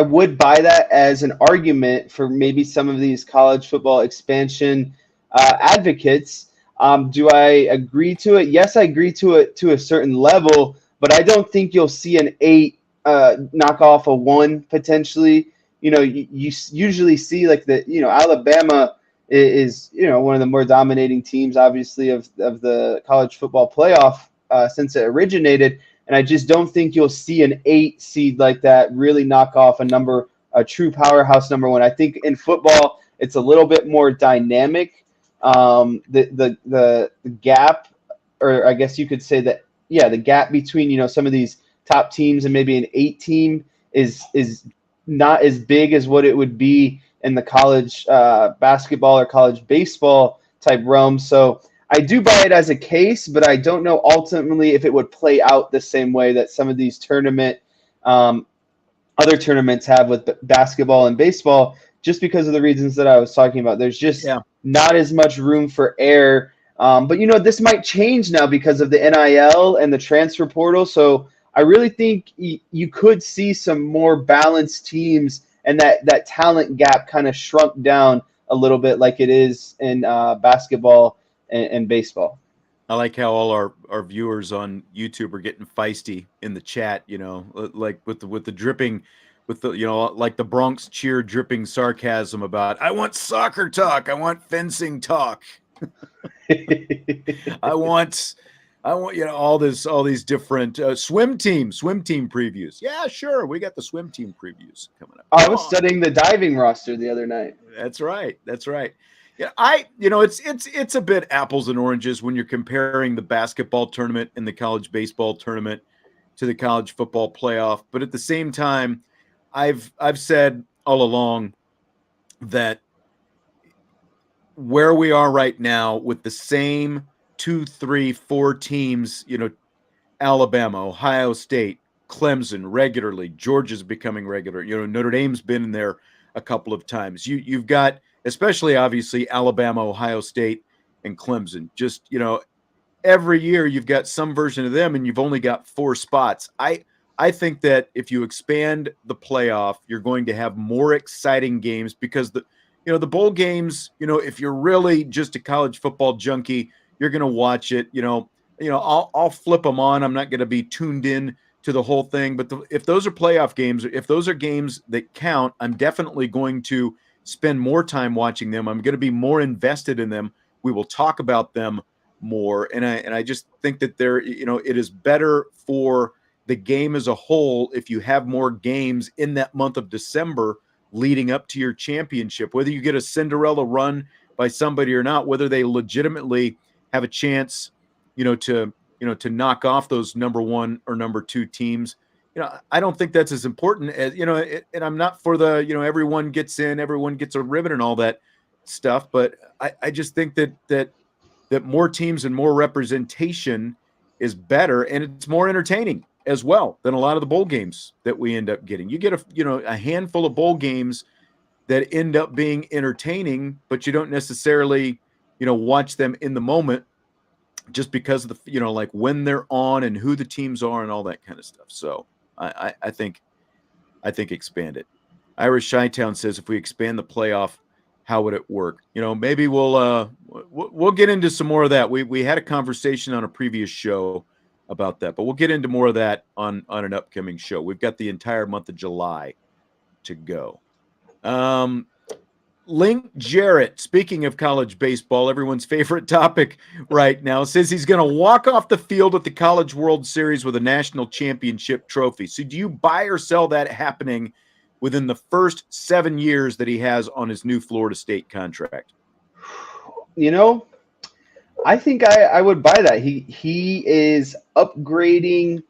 would buy that as an argument for maybe some of these college football expansion advocates. Do I agree to it? Yes, I agree to it to a certain level, but I don't think you'll see an 8 knock off a 1 potentially. You usually see like Alabama is one of the more dominating teams, obviously, of the college football playoff since it originated. And I just don't think you'll see an 8 seed like that really knock off a true powerhouse number 1. I think in football, it's a little bit more dynamic. The gap, or I guess you could say that, the gap between, some of these top teams and maybe an 8 team is not as big as what it would be in the college basketball or college baseball type realm. So I do buy it as a case, but I don't know ultimately if it would play out the same way that some of these other tournaments have with basketball and baseball, just because of the reasons that I was talking about. There's just not as much room for error. But this might change now because of the NIL and the transfer portal. So I really think you could see some more balanced teams, and that talent gap kind of shrunk down a little bit like it is in basketball and baseball. I like how all our viewers on YouTube are getting feisty in the chat, like with the dripping, with the, like the Bronx cheer dripping sarcasm about, I want soccer talk, I want fencing talk. I want all these different swim team previews. Yeah, sure, we got the swim team previews coming up. I was studying the diving roster the other night. That's right. Yeah, it's a bit apples and oranges when you're comparing the basketball tournament and the college baseball tournament to the college football playoff. But at the same time, I've said all along that where we are right now with the same 2, 3, 4 teams, Alabama, Ohio State, Clemson regularly, Georgia's becoming regular. Notre Dame's been in there a couple of times. You've got, especially obviously Alabama, Ohio State, and Clemson. Just, every year you've got some version of them, and you've only got 4 spots. I think that if you expand the playoff, you're going to have more exciting games, because the bowl games, if you're really just a college football junkie, you're going to watch it. I'll flip them on. I'm not going to be tuned in to the whole thing. But if those are playoff games, if those are games that count, I'm definitely going to spend more time watching them. I'm going to be more invested in them. We will talk about them more. And I just think that it is better for the game as a whole if you have more games in that month of December leading up to your championship, whether you get a Cinderella run by somebody or not, whether they legitimately have a chance, to knock off those number 1 or number 2 teams. I don't think that's as important as, and I'm not for the, everyone gets in, everyone gets a ribbon and all that stuff. But I just think that more teams and more representation is better, and it's more entertaining as well than a lot of the bowl games that we end up getting. You get a handful of bowl games that end up being entertaining, but you don't necessarily, watch them in the moment just because of the, like when they're on and who the teams are and all that kind of stuff. So I think expand it. Irish Chi-Town says, if we expand the playoff, how would it work? Maybe we'll get into some more of that. We had a conversation on a previous show about that, but we'll get into more of that on an upcoming show. We've got the entire month of July to go. Link Jarrett, speaking of college baseball, everyone's favorite topic right now, says he's going to walk off the field at the College World Series with a national championship trophy. So do you buy or sell that happening within the first 7 years that he has on his new Florida State contract? I think I would buy that. He is upgrading,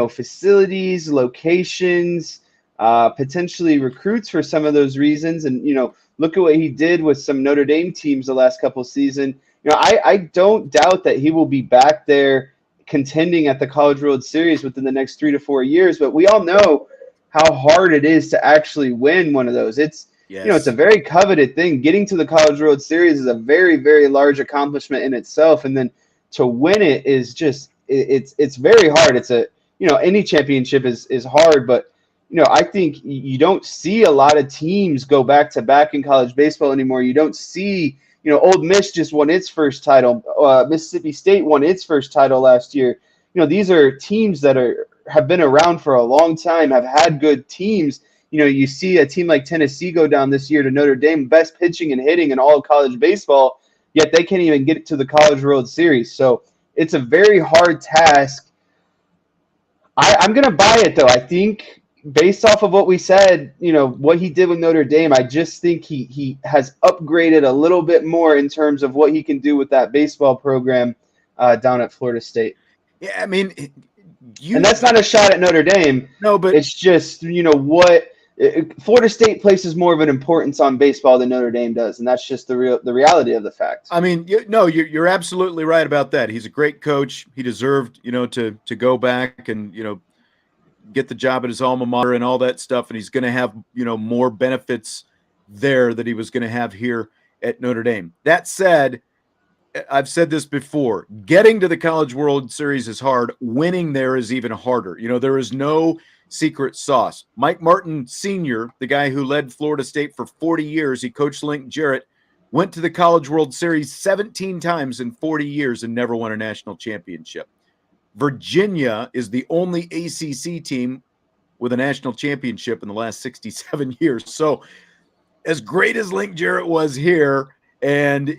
facilities, locations, potentially recruits for some of those reasons. And, look at what he did with some Notre Dame teams the last couple of seasons. I don't doubt that he will be back there contending at the College World Series within the next 3 to 4 years. But we all know how hard it is to actually win one of those. It's a very coveted thing. Getting to the College World Series is a very, very large accomplishment in itself. And then to win it is just, it's very hard. It's any championship is hard, but I think you don't see a lot of teams go back to back in college baseball anymore. You don't see, Ole Miss just won its first title. Mississippi State won its first title last year. These are teams that have been around for a long time, have had good teams. You see a team like Tennessee go down this year to Notre Dame, best pitching and hitting in all of college baseball, yet they can't even get to the College World Series. So it's a very hard task. I'm going to buy it, though. I think based off of what we said, what he did with Notre Dame, I just think he has upgraded a little bit more in terms of what he can do with that baseball program down at Florida State. Yeah, I mean, and that's not a shot at Notre Dame. No, but it's just, what Florida State places more of an importance on baseball than Notre Dame does, and that's just the reality of the fact. I mean, you're absolutely right about that. He's a great coach. He deserved, to go back and, get the job at his alma mater and all that stuff. And he's going to have, more benefits there that he was going to have here at Notre Dame. That said, I've said this before, getting to the College World Series is hard. Winning there is even harder. There is no secret sauce. Mike Martin Sr., the guy who led Florida State for 40 years, he coached Link Jarrett, went to the College World Series 17 times in 40 years and never won a national championship. Virginia is the only ACC team with a national championship in the last 67 years. So as great as Link Jarrett was here, and,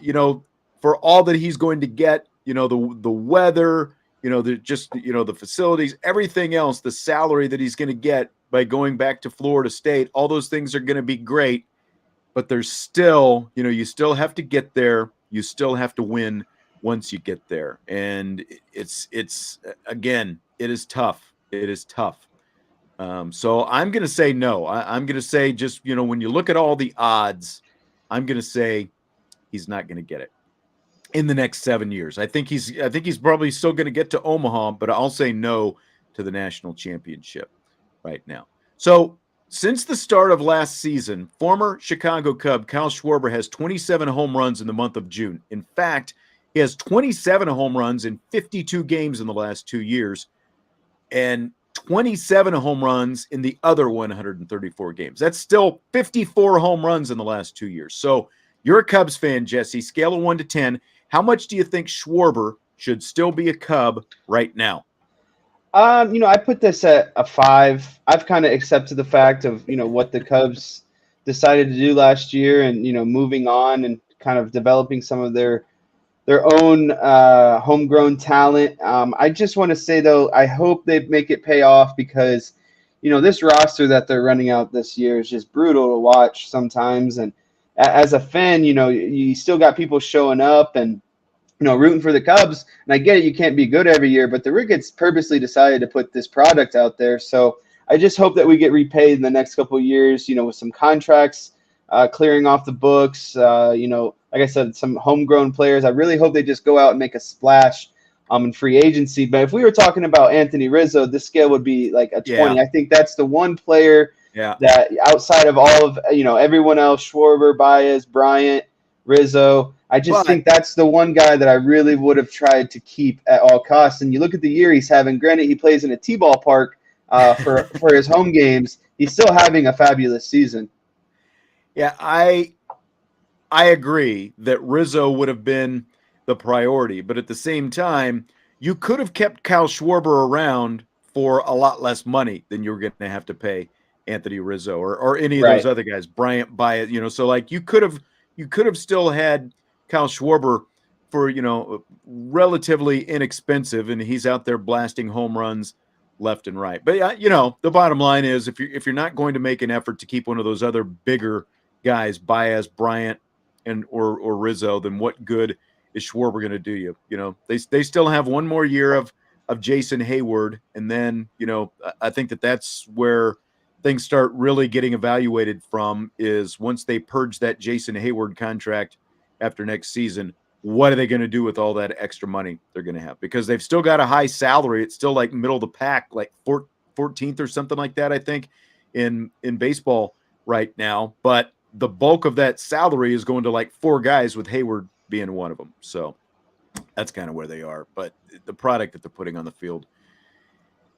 for all that he's going to get, the weather, the facilities, everything else, the salary that he's going to get by going back to Florida State, all those things are going to be great. But there's still, you still have to get there. You still have to win once you get there. And it's again, it is tough. It is tough. So I'm going to say no. I'm going to say just, when you look at all the odds, I'm going to say he's not going to get it in the next 7 years. I think he's probably still going to get to Omaha, but I'll say no to the national championship right now. So since the start of last season, former Chicago Cub Kyle Schwarber has 27 home runs in the month of June. In fact, he has 27 home runs in 52 games in the last 2 years and 27 home runs in the other 134 games. That's still 54 home runs in the last 2 years. So you're a Cubs fan, Jesse. Scale of 1 to 10. How much do you think Schwarber should still be a Cub right now? I put this at a 5. I've kind of accepted the fact of, what the Cubs decided to do last year and, moving on and kind of developing some of their own homegrown talent. I just want to say, though, I hope they make it pay off because, this roster that they're running out this year is just brutal to watch sometimes. And as a fan, you still got people showing up and, rooting for the Cubs. And I get it, you can't be good every year, but the Ricketts purposely decided to put this product out there. So I just hope that we get repaid in the next couple of years, with some contracts clearing off the books. Like I said, some homegrown players. I really hope they just go out and make a splash in free agency. But if we were talking about Anthony Rizzo, this scale would be like a 20. Yeah. I think that's the one player Yeah. that outside of all of, everyone else, Schwarber, Baez, Bryant, Rizzo, I just think that's the one guy that I really would have tried to keep at all costs. And you look at the year he's having, granted he plays in a T-ball park for his home games, he's still having a fabulous season. Yeah, I agree that Rizzo would have been the priority, but at the same time, you could have kept Kyle Schwarber around for a lot less money than you're going to have to pay Anthony Rizzo or any of those other guys, Bryant, Baez, so like you could have still had Kyle Schwarber for, relatively inexpensive, and he's out there blasting home runs left and right. But the bottom line is if you're not going to make an effort to keep one of those other bigger guys, Baez, Bryant, and or Rizzo, then what good is Schwarber going to do you? They still have one more year of Jason Hayward, and then I think that's where things start really getting evaluated from is once they purge that Jason Hayward contract after next season. What are they going to do with all that extra money they're going to have? Because they've still got a high salary. It's still like middle of the pack, like 14th or something like that, I think, in baseball right now. But the bulk of that salary is going to like 4 guys, with Hayward being one of them. So that's kind of where they are. But the product that they're putting on the field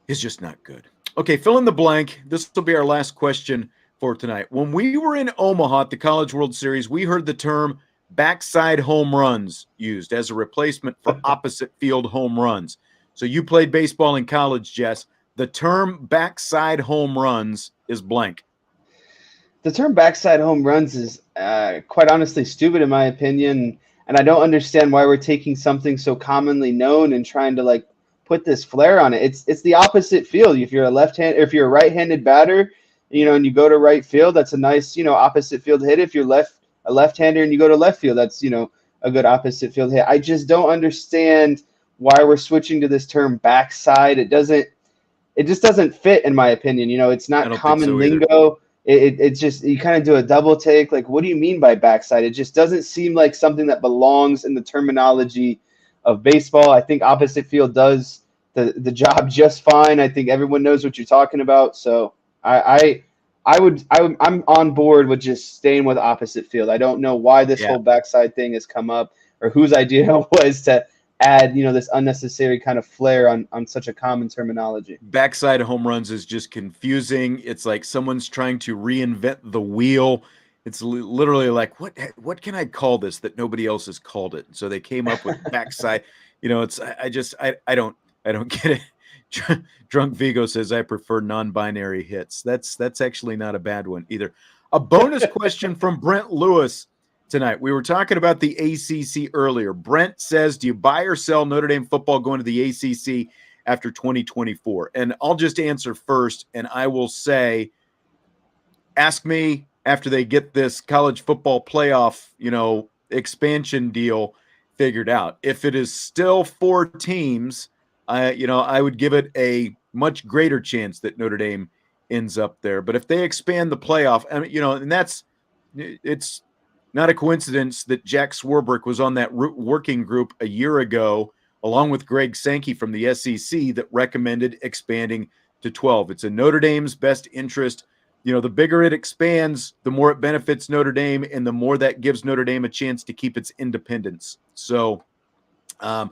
is just not good. Okay, fill in the blank. This will be our last question for tonight. When we were in Omaha at the College World Series, we heard the term backside home runs used as a replacement for opposite field home runs. So you played baseball in college, Jess. The term backside home runs is blank. The term backside home runs is quite honestly stupid in my opinion, and I don't understand why we're taking something so commonly known and trying to like put this flair on it. It's the opposite field. If you're if you're a right-handed batter, and you go to right field, that's a nice, opposite field hit. If you're a left-hander and you go to left field, that's, a good opposite field hit. I just don't understand why we're switching to this term backside. It just doesn't fit in my opinion. It's not common lingo. It's just, you kind of do a double take. Like, what do you mean by backside? It just doesn't seem like something that belongs in the terminology of baseball. I think opposite field does the job just fine. I think everyone knows what you're talking about. So I'm on board with just staying with opposite field. I don't know why this whole backside thing has come up or whose idea it was to add, this unnecessary kind of flair on such a common terminology. Backside home runs is just confusing. It's like someone's trying to reinvent the wheel. It's literally like, what can I call this that nobody else has called it? So they came up with backside. I don't get it. Drunk Vigo says I prefer non-binary hits. That's actually not a bad one either. A bonus question from Brent Lewis tonight. We were talking about the ACC earlier. Brent says, do you buy or sell Notre Dame football going to the ACC after 2024? And I'll just answer first, and I will say, ask me after they get this college football playoff, expansion deal figured out. If it is still 4 teams, I would give it a much greater chance that Notre Dame ends up there. But if they expand the playoff, and it's not a coincidence that Jack Swarbrick was on that working group a year ago, along with Greg Sankey from the SEC, that recommended expanding to 12. It's in Notre Dame's best interest. The bigger it expands, the more it benefits Notre Dame, and the more that gives Notre Dame a chance to keep its independence. So I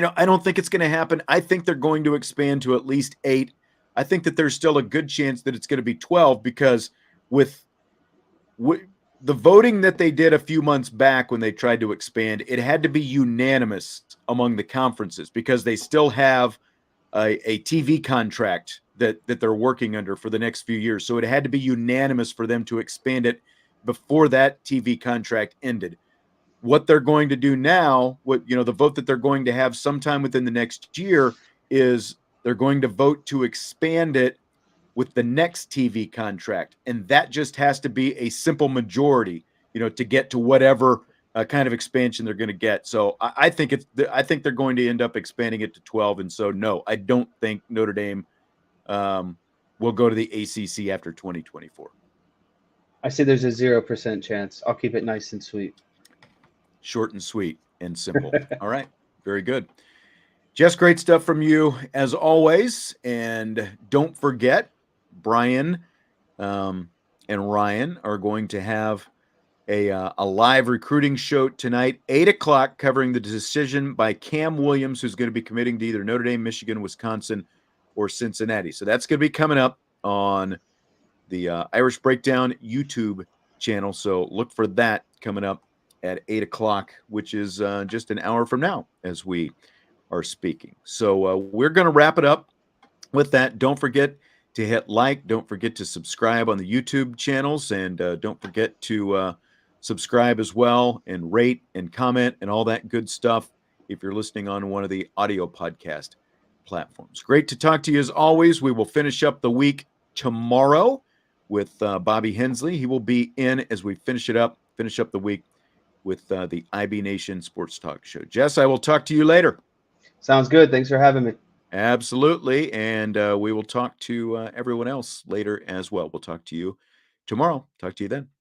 don't think it's going to happen. I think they're going to expand to at least 8. I think that there's still a good chance that it's going to be 12 because with the voting that they did a few months back when they tried to expand, it had to be unanimous among the conferences because they still have a TV contract that they're working under for the next few years. So it had to be unanimous for them to expand it before that TV contract ended. What they're going to do now, the vote that they're going to have sometime within the next year is they're going to vote to expand it with the next TV contract. And that just has to be a simple majority, to get to whatever kind of expansion they're going to get. So I think they're going to end up expanding it to 12. And so, no, I don't think Notre Dame will go to the ACC after 2024. I say there's a 0% chance. I'll keep it nice and sweet. Short and sweet and simple. All right. Very good. Jess, great stuff from you as always. And don't forget, Brian and Ryan are going to have a live recruiting show tonight, 8:00, covering the decision by Cam Williams, who's going to be committing to either Notre Dame, Michigan, Wisconsin, or Cincinnati. So that's going to be coming up on the Irish Breakdown YouTube channel. So look for that coming up at 8:00, which is just an hour from now as we are speaking. So we're going to wrap it up with that. Don't forget to hit like. Don't forget to subscribe on the YouTube channels. And don't forget to subscribe as well and rate and comment and all that good stuff if you're listening on one of the audio podcast platforms. Great to talk to you as always. We will finish up the week tomorrow with Bobby Hensley. He will be in as we finish up the week with the IB Nation Sports Talk Show. Jess, I will talk to you later. Sounds good. Thanks for having me. Absolutely. And we will talk to everyone else later as well. We'll talk to you tomorrow. Talk to you then.